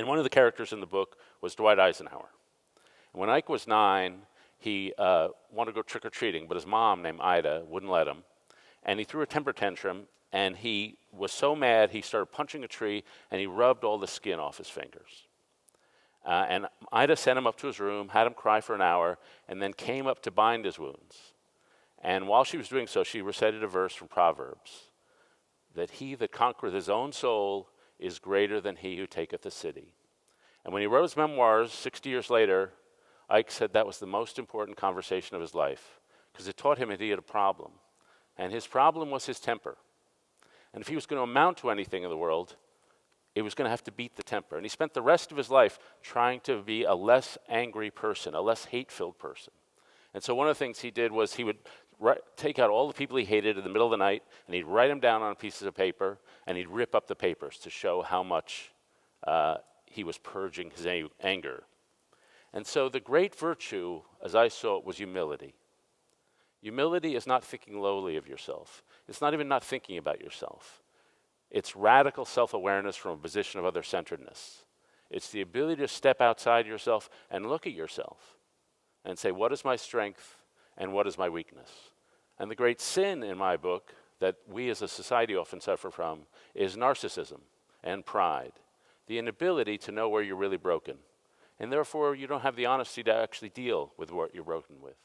And one of the characters in the book was Dwight Eisenhower. And when Ike was 9, he wanted to go trick-or-treating, but his mom, named Ida, wouldn't let him. And he threw a temper tantrum, and he was so mad he started punching a tree, and he rubbed all the skin off his fingers. And Ida sent him up to his room, had him cry for an hour, and then came up to bind his wounds. And while she was doing so, she recited a verse from Proverbs, that he that conquereth his own soul is greater than he who taketh a city. And when he wrote his memoirs 60 years later, Ike said that was the most important conversation of his life, because it taught him that he had a problem. And his problem was his temper. And if he was going to amount to anything in the world, it was going to have to beat the temper. And he spent the rest of his life trying to be a less angry person, a less hate-filled person. And so one of the things he did was he would take out all the people he hated in the middle of the night, and he'd write them down on pieces of paper, and he'd rip up the papers to show how much he was purging his anger. And so the great virtue, as I saw it, was humility. Humility is not thinking lowly of yourself. It's not even not thinking about yourself. It's radical self-awareness from a position of other-centeredness. It's the ability to step outside yourself and look at yourself and say, what is my strength and what is my weakness? And the great sin in my book that we as a society often suffer from is narcissism and pride, the inability to know where you're really broken. And therefore, you don't have the honesty to actually deal with what you're broken with.